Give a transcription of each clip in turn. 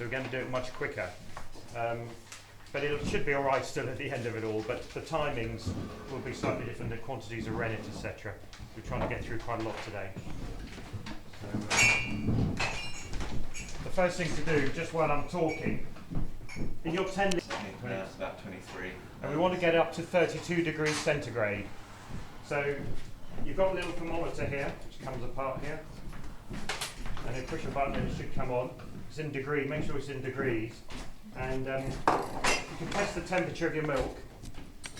so we're going to do it much quicker. But it should be alright still at the end of it all, but the timings will be slightly different, the quantities of rennet, etc. We're trying to get through quite a lot today. So, the first thing to do, just while I'm talking, in your 10 litres, it's about 23. and we want to get up to 32 degrees centigrade. So you've got a little thermometer here, which comes apart here, and then push a button and it should come on. It's in degree, make sure it's in degrees, and you can test the temperature of your milk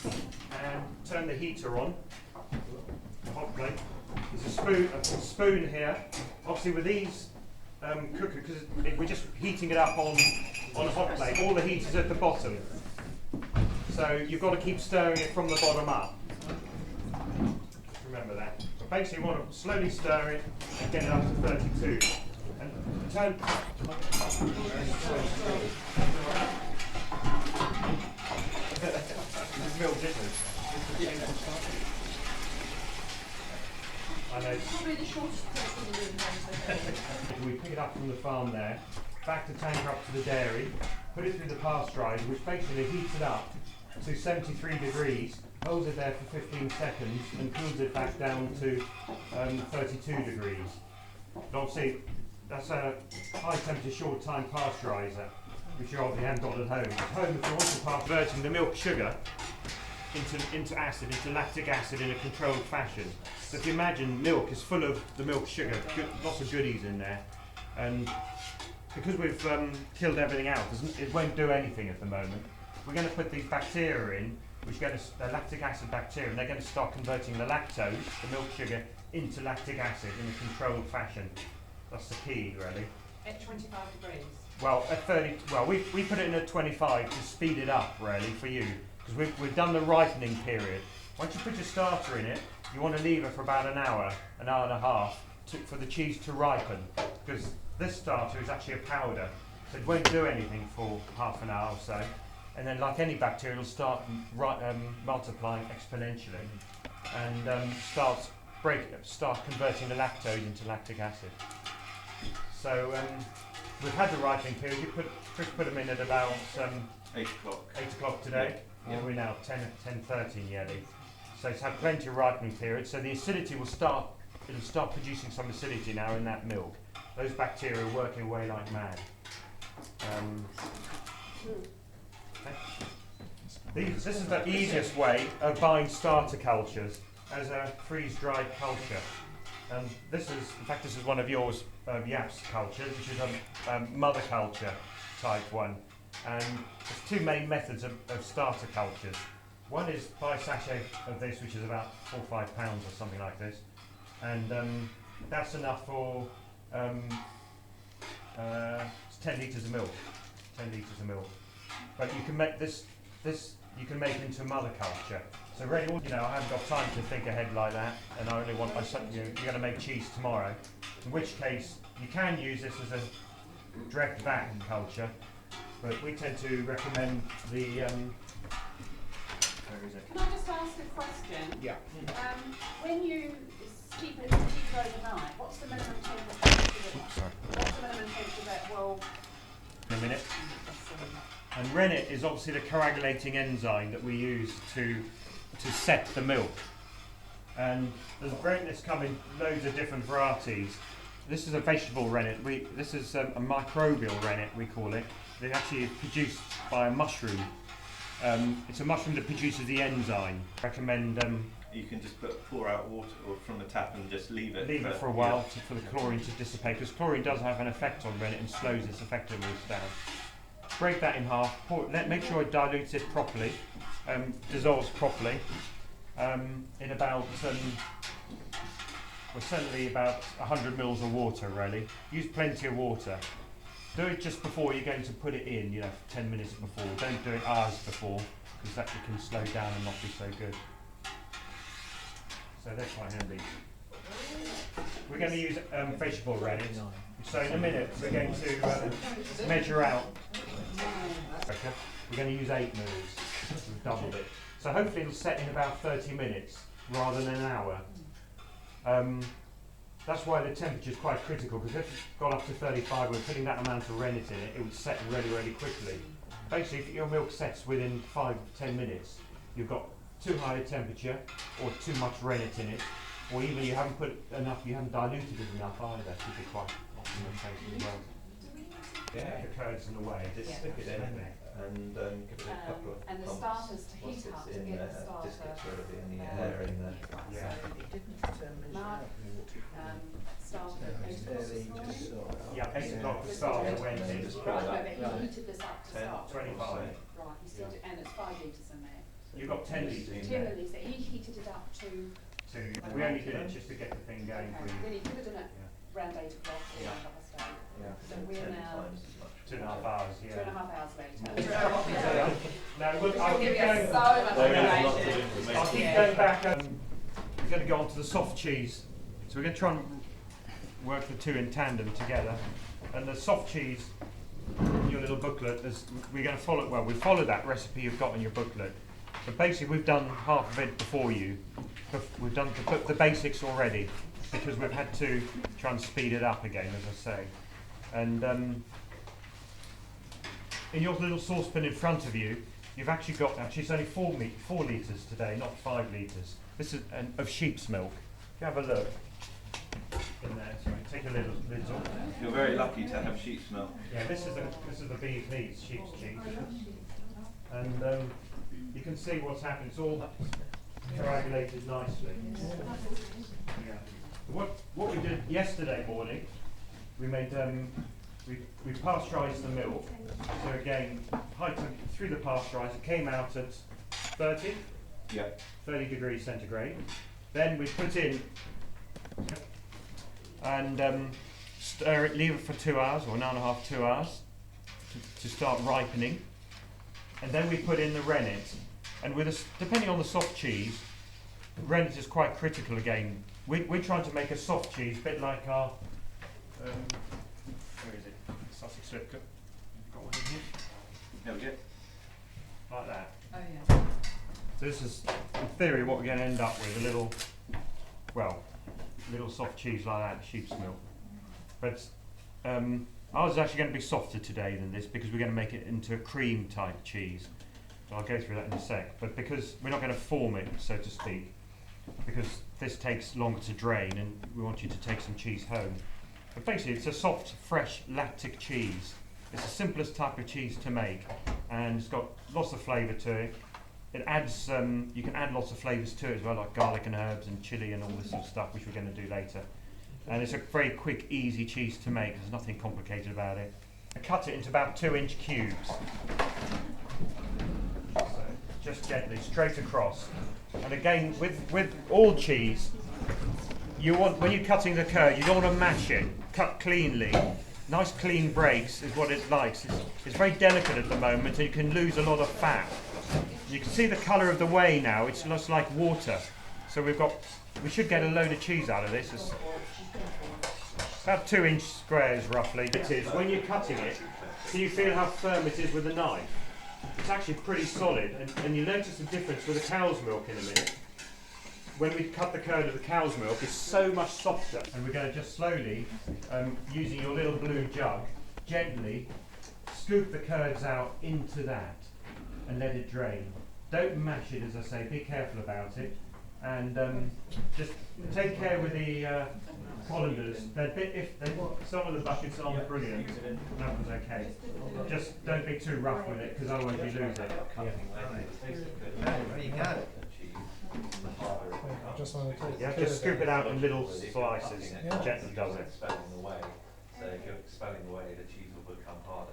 and turn the heater on, the hot plate. There's a spoon here. Obviously with these cooker, because we're just heating it up on a hot plate, all the heat is at the bottom. So you've got to keep stirring it from the bottom up. Remember that. But basically you want to slowly stir it and get it up to 32. And turn. I know. Probably the shortest person in the room. We pick it up from the farm there, back the tanker up to the dairy, put it through the pasteurise, which basically heats it up to 73 degrees, holds it there for 15 seconds and cools it back down to 32 degrees. But obviously that's a high temperature short time pasteuriser, which you obviously haven't got at home. At home, if you want to converting the milk sugar into acid, into lactic acid in a controlled fashion. So if you imagine milk is full of the milk sugar, lots of goodies in there, and because we've killed everything out, it won't do anything at the moment. We're going to put these bacteria in, which get the lactic acid bacteria, and they're going to start converting the lactose, the milk sugar, into lactic acid in a controlled fashion. That's the key, really. At 25 degrees? Well, at 30, well, we put it in at 25 to speed it up, really, for you. Because we've done the ripening period. Once you put your starter in it, you want to leave it for about an hour and a half, for the cheese to ripen. Because this starter is actually a powder, so it won't do anything for half an hour or so. And then, like any bacteria, it'll start multiplying exponentially and start converting the lactose into lactic acid. So we've had the ripening period. Chris put them in at about 8 o'clock. 8 o'clock today. Yeah. We're now 10:30 nearly. So it's had plenty of ripening period. So the acidity will start. It'll start producing some acidity now in that milk. Those bacteria are working away like mad. This is the easiest way of buying starter cultures as a freeze-dried culture. This is one of yours, Yap's cultures, which is a mother culture type one. And there's two main methods of starter cultures. One is buy a sachet of this, which is about 4 or 5 pounds or something like this, and that's enough for it's 10 litres of milk. 10 litres of milk. But you can make this you can make into mother culture. So really, I haven't got time to think ahead like that, and I only want you're going to make cheese tomorrow. In which case, you can use this as a direct vat culture, but we tend to recommend the. Where is it? Can I just ask a question? Yeah. When you keep it overnight, what's the minimum temperature? What's the minimum temperature that will? In a minute. And rennet is obviously the coagulating enzyme that we use to set the milk. And there's come in loads of different varieties. This is a vegetable rennet. This is a microbial rennet, we call it. They're actually produced by a mushroom. It's a mushroom that produces the enzyme. Recommend. You can just pour out water from the tap and just leave it for a while for the chlorine to dissipate, because chlorine does have an effect on rennet and slows its effectiveness down. Break that in half. Make sure it dilutes it properly, dissolves properly. In about certainly about 100 mils of water. Really, use plenty of water. Do it just before you're going to put it in. 10 minutes before. Don't do it hours before, because that can slow down and not be so good. So they're quite handy. We're going to use vegetable rennet. So in a minute we're going to measure out. We're going to use 8 mils. We've doubled it. So hopefully it'll set in about 30 minutes rather than an hour. That's why the temperature is quite critical, because if it's got up to 35, we're putting that amount of rennet in it, it would set really, really quickly. Basically, if your milk sets within 5 to 10 minutes, you've got too high a temperature, or too much rennet in it, or even you haven't put enough, you haven't diluted it enough either, that should be quite optimal taste as well. Yeah. The curds in the way, Just Yeah. stick it in and give it a couple of And the pumps. starters to Once heat up it's to in get there, the starter. just gets rid of any um, air in there. Yeah. Mark, started at 8 o'clock this morning. Yeah, 8 o'clock the starter went in. Right, no, but he heated this up to 10, start. 25. Right, he still did, and it's 5 litres in there. You've got 10 litres in 10 there. litres, he heated it up to, We only did it just to get the thing going for okay, you. then he could have done it Yeah. round 8 o'clock or Yeah. round 8:30. Yeah. So we're 10 now times as much. 2.5 hours, yeah. 2.5 hours later. Yeah. 2.5 hours later. Now, look, It's I'll giving keep us going. so much information. I'll keep Yeah. going back. We're going to go on to the soft cheese. So we're going to try and work the two in tandem together. And the soft cheese, your little booklet, is we're going to follow. Well, we follow that recipe you've got in your booklet. But basically, we've done half of it before you. We've done the basics already because we've had to try and speed it up again, as I say. And in your little saucepan in front of you, you've actually got, it's only 4 litres today, not 5 litres. This is of sheep's milk. If you have a look in there, sorry, take a little lids off. You're very lucky to have sheep's milk. Yeah, this is the beef needs, sheep's cheese. And you can see what's happened, it's all coagulated nicely. Yeah. What we did yesterday morning, we made we pasteurised the milk. So again, through the pasteuriser, it came out at 30 Yeah. degrees centigrade. Then we put in and stir it, leave it for 2 hours or 1.5 to 2 hours to start ripening. And then we put in the rennet. And depending on the soft cheese, rennet is quite critical again. We're trying to make a soft cheese, a bit like our where is it? Sussex slip cup. Got one in here? There we go. Like that. Oh, yeah. So this is, in theory, what we're going to end up with, a little soft cheese like that, sheep's milk. But ours is actually going to be softer today than this because we're going to make it into a cream type cheese. So I'll go through that in a sec. But because we're not going to form it, so to speak, because this takes longer to drain and we want you to take some cheese home. But basically it's a soft, fresh, lactic cheese. It's the simplest type of cheese to make and it's got lots of flavour to it. It adds, you can add lots of flavours to it as well, like garlic and herbs and chilli and all this sort of stuff, which we're going to do later. And it's a very quick, easy cheese to make. There's nothing complicated about it. I cut it into about 2-inch cubes. So just gently, straight across. And again, with all cheese, you want, when you're cutting the curd, you don't want to mash it. Cut cleanly. Nice clean breaks is what it likes. It's very delicate at the moment and you can lose a lot of fat. You can see the colour of the whey now, it's just like water. So we should get a load of cheese out of this. It's about 2-inch squares roughly. It is, when you're cutting it, can you feel how firm it is with a knife? It's actually pretty solid and you notice the difference with the cow's milk in a minute. When we cut the curd of the cow's milk, it's so much softer. And we're going to just slowly, using your little blue jug, gently scoop the curds out into that and let it drain. Don't mash it, as I say, be careful about it. And just take care with the colanders. Some of the buckets aren't brilliant, that one's okay. Just don't be too rough with it, because otherwise you lose it. Yeah, just scoop it out in little slices. Gently does it. So if you're expelling away, the cheese will become harder.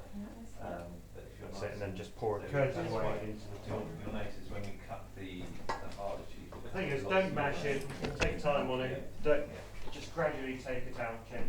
But if you're That's it, and then just pour it curds away into the top. You'll notice when we cut the harder cheese. The thing is, don't mash it. Take time on it. Just gradually take it out gently.